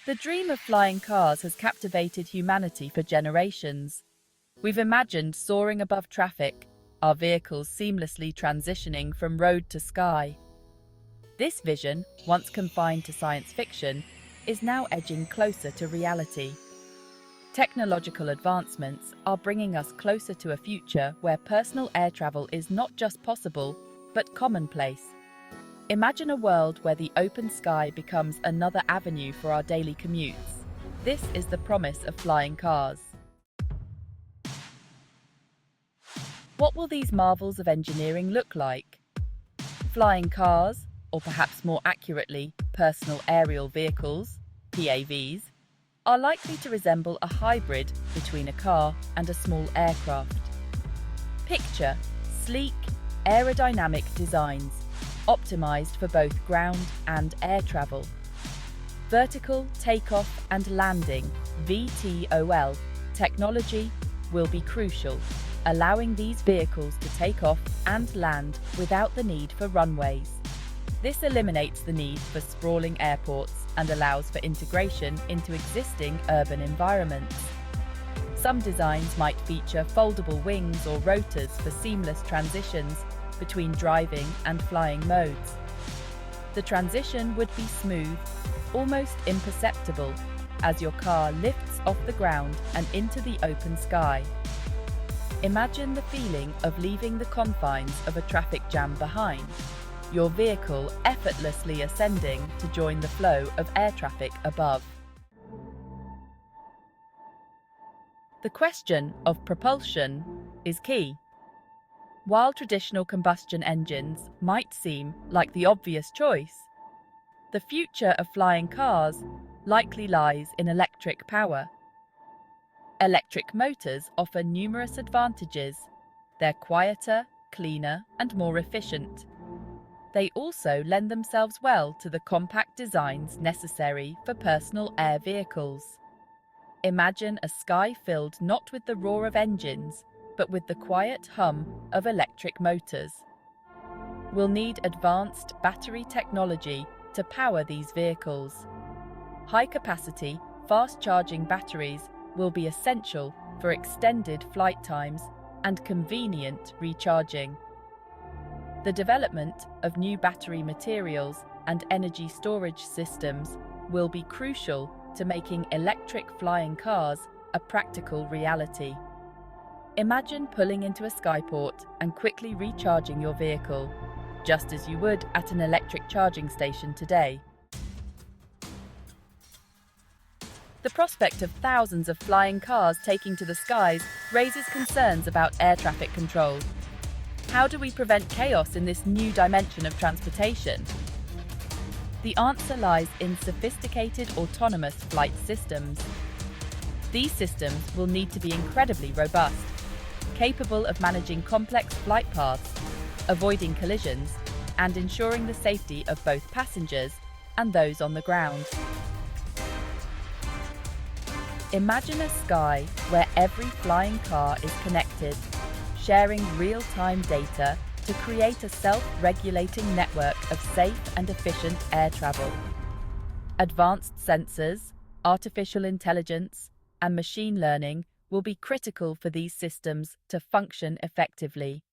The dream of flying cars has captivated humanity for generations. We've imagined soaring above traffic, our vehicles seamlessly transitioning from road to sky. This vision, once confined to science fiction, is now edging closer to reality. Technological advancements are bringing us closer to a future where personal air travel is not just possible, but commonplace. Imagine a world where the open sky becomes another avenue for our daily commutes. This is the promise of flying cars. What will these marvels of engineering look like? Flying cars, or perhaps more accurately, personal aerial vehicles, PAVs, are likely to resemble a hybrid between a car and a small aircraft. Picture sleek, aerodynamic designs, optimized for both ground and air travel. Vertical takeoff and landing, VTOL, technology will be crucial, allowing these vehicles to take off and land without the need for runways. This eliminates the need for sprawling airports and allows for integration into existing urban environments. Some designs might feature foldable wings or rotors for seamless transitions between driving and flying modes. The transition would be smooth, almost imperceptible, as your car lifts off the ground and into the open sky. Imagine the feeling of leaving the confines of a traffic jam behind, your vehicle effortlessly ascending to join the flow of air traffic above. The question of propulsion is key. While traditional combustion engines might seem like the obvious choice, the future of flying cars likely lies in electric power. Electric motors offer numerous advantages. They're quieter, cleaner, and more efficient. They also lend themselves well to the compact designs necessary for personal air vehicles. Imagine a sky filled not with the roar of engines, but with the quiet hum of electric motors. We'll need advanced battery technology to power these vehicles. High-capacity, fast-charging batteries will be essential for extended flight times and convenient recharging. The development of new battery materials and energy storage systems will be crucial to making electric flying cars a practical reality. Imagine pulling into a skyport and quickly recharging your vehicle, just as you would at an electric charging station today. The prospect of thousands of flying cars taking to the skies raises concerns about air traffic control. How do we prevent chaos in this new dimension of transportation? The answer lies in sophisticated autonomous flight systems. These systems will need to be incredibly robust, capable of managing complex flight paths, avoiding collisions, and ensuring the safety of both passengers and those on the ground. Imagine a sky where every flying car is connected, sharing real-time data to create a self-regulating network of safe and efficient air travel. Advanced sensors, artificial intelligence, and machine learning will be critical for these systems to function effectively.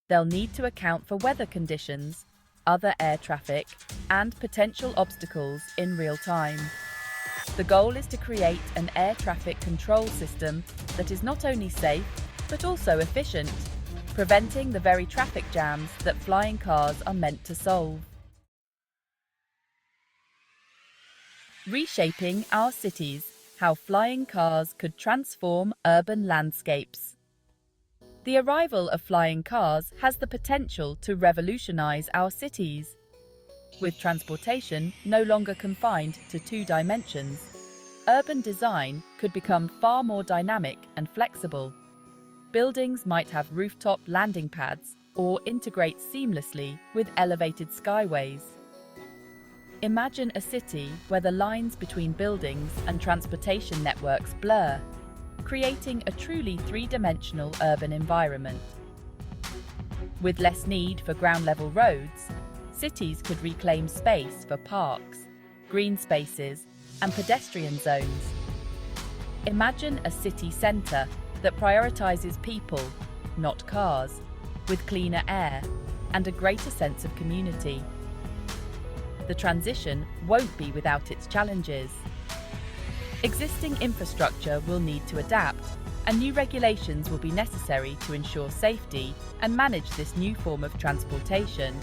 They'll need to account for weather conditions, other air traffic, and potential obstacles in real time. The goal is to create an air traffic control system that is not only safe, but also efficient, preventing the very traffic jams that flying cars are meant to solve. Reshaping our cities: how flying cars could transform urban landscapes. The arrival of flying cars has the potential to revolutionize our cities. With transportation no longer confined to two dimensions, urban design could become far more dynamic and flexible. Buildings might have rooftop landing pads or integrate seamlessly with elevated skyways. Imagine a city where the lines between buildings and transportation networks blur, creating a truly three-dimensional urban environment. With less need for ground-level roads, cities could reclaim space for parks, green spaces, and pedestrian zones. Imagine a city centre that prioritizes people, not cars, with cleaner air and a greater sense of community. The transition won't be without its challenges. Existing infrastructure will need to adapt, and new regulations will be necessary to ensure safety and manage this new form of transportation.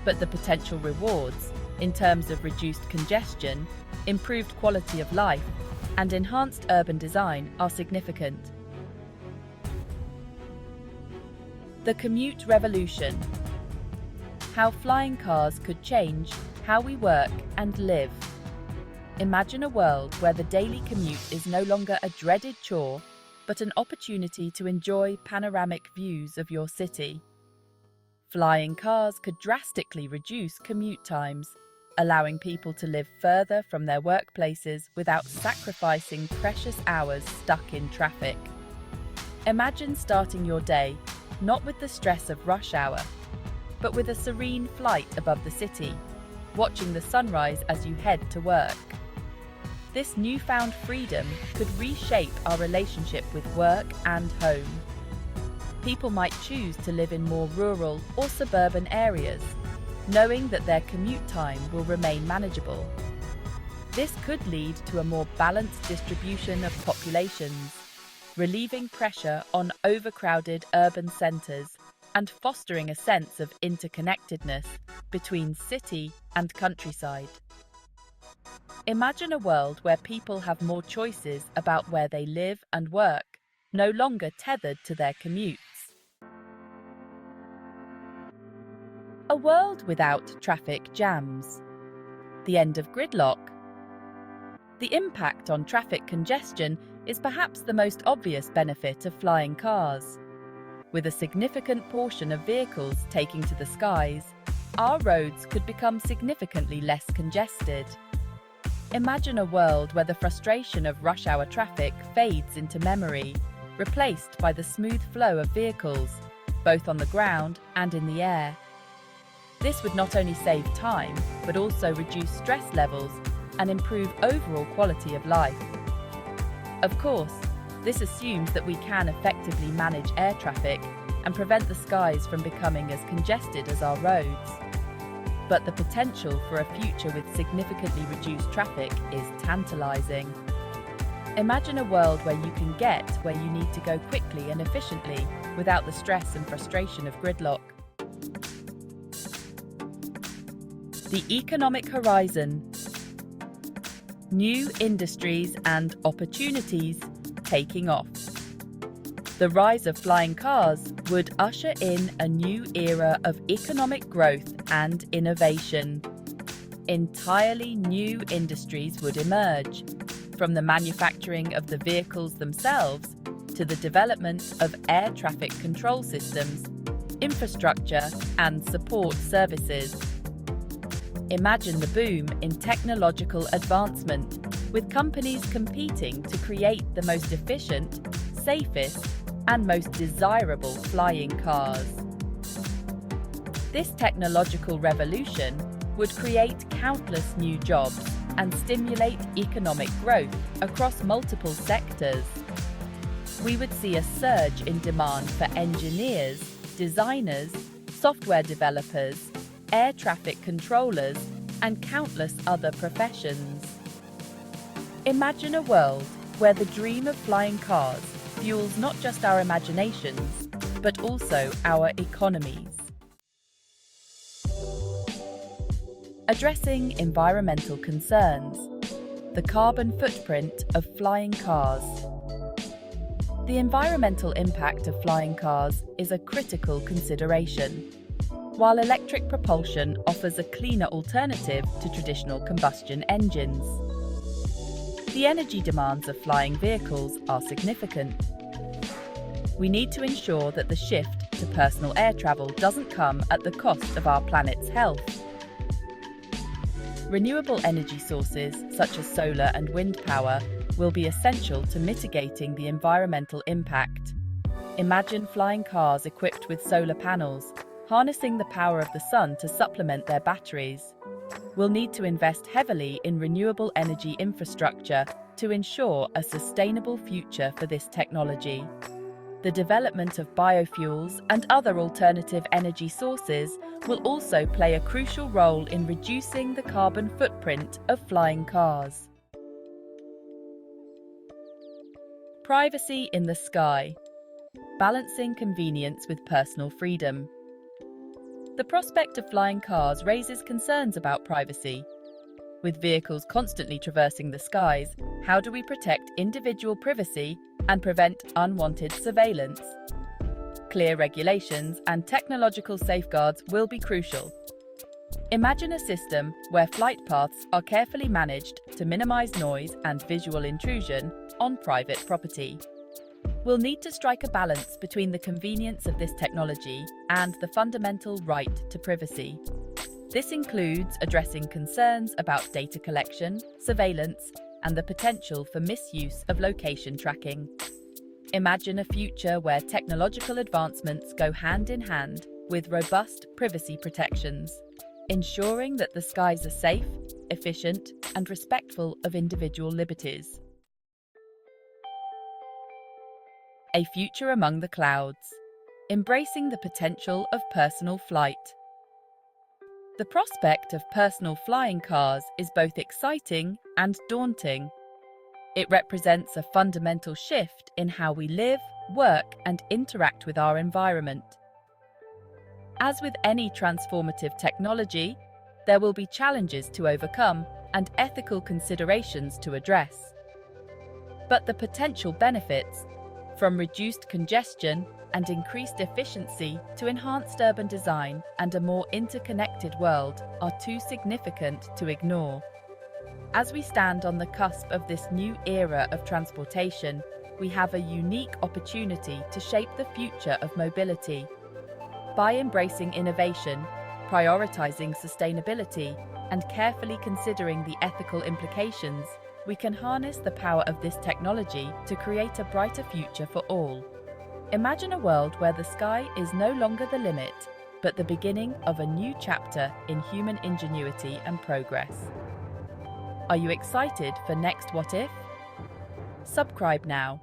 But the potential rewards, in terms of reduced congestion, improved quality of life, and enhanced urban design, are significant. The commute revolution. How flying cars could change how we work and live. Imagine a world where the daily commute is no longer a dreaded chore, but an opportunity to enjoy panoramic views of your city. Flying cars could drastically reduce commute times, allowing people to live further from their workplaces without sacrificing precious hours stuck in traffic. Imagine starting your day not with the stress of rush hour, but with a serene flight above the city, watching the sunrise as you head to work. This newfound freedom could reshape our relationship with work and home. People might choose to live in more rural or suburban areas, knowing that their commute time will remain manageable. This could lead to a more balanced distribution of populations, relieving pressure on overcrowded urban centres and fostering a sense of interconnectedness between city and countryside. Imagine a world where people have more choices about where they live and work, no longer tethered to their commutes. A world without traffic jams. The end of gridlock. The impact on traffic congestion is perhaps the most obvious benefit of flying cars. With a significant portion of vehicles taking to the skies, our roads could become significantly less congested. Imagine a world where the frustration of rush hour traffic fades into memory, replaced by the smooth flow of vehicles, both on the ground and in the air. This would not only save time, but also reduce stress levels and improve overall quality of life. Of course, this assumes that we can effectively manage air traffic and prevent the skies from becoming as congested as our roads. But the potential for a future with significantly reduced traffic is tantalizing. Imagine a world where you can get where you need to go quickly and efficiently without the stress and frustration of gridlock. The economic horizon. New industries and opportunities taking off. The rise of flying cars would usher in a new era of economic growth and innovation. Entirely new industries would emerge, from the manufacturing of the vehicles themselves to the development of air traffic control systems, infrastructure, and support services. Imagine the boom in technological advancement, with companies competing to create the most efficient, safest, and most desirable flying cars. This technological revolution would create countless new jobs and stimulate economic growth across multiple sectors. We would see a surge in demand for engineers, designers, software developers, air traffic controllers, and countless other professions. Imagine a world where the dream of flying cars fuels not just our imaginations, but also our economies. Addressing environmental concerns. The carbon footprint of flying cars. The environmental impact of flying cars is a critical consideration. While electric propulsion offers a cleaner alternative to traditional combustion engines, the energy demands of flying vehicles are significant. We need to ensure that the shift to personal air travel doesn't come at the cost of our planet's health. Renewable energy sources, such as solar and wind power, will be essential to mitigating the environmental impact. Imagine flying cars equipped with solar panels, harnessing the power of the sun to supplement their batteries. We'll need to invest heavily in renewable energy infrastructure to ensure a sustainable future for this technology. The development of biofuels and other alternative energy sources will also play a crucial role in reducing the carbon footprint of flying cars. Privacy in the sky. Balancing convenience with personal freedom. The prospect of flying cars raises concerns about privacy. With vehicles constantly traversing the skies, how do we protect individual privacy and prevent unwanted surveillance? Clear regulations and technological safeguards will be crucial. Imagine a system where flight paths are carefully managed to minimize noise and visual intrusion on private property. We'll need to strike a balance between the convenience of this technology and the fundamental right to privacy. This includes addressing concerns about data collection, surveillance, and the potential for misuse of location tracking. Imagine a future where technological advancements go hand in hand with robust privacy protections, ensuring that the skies are safe, efficient, and respectful of individual liberties. A future among the clouds. Embracing the potential of personal flight. The prospect of personal flying cars is both exciting and daunting. It represents a fundamental shift in how we live, work, and interact with our environment. As with any transformative technology, there will be challenges to overcome and ethical considerations to address. But the potential benefits, from reduced congestion and increased efficiency to enhanced urban design and a more interconnected world, are too significant to ignore. As we stand on the cusp of this new era of transportation, we have a unique opportunity to shape the future of mobility. By embracing innovation, prioritizing sustainability, and carefully considering the ethical implications, we can harness the power of this technology to create a brighter future for all. Imagine a world where the sky is no longer the limit, but the beginning of a new chapter in human ingenuity and progress. Are you excited for Next What If? Subscribe now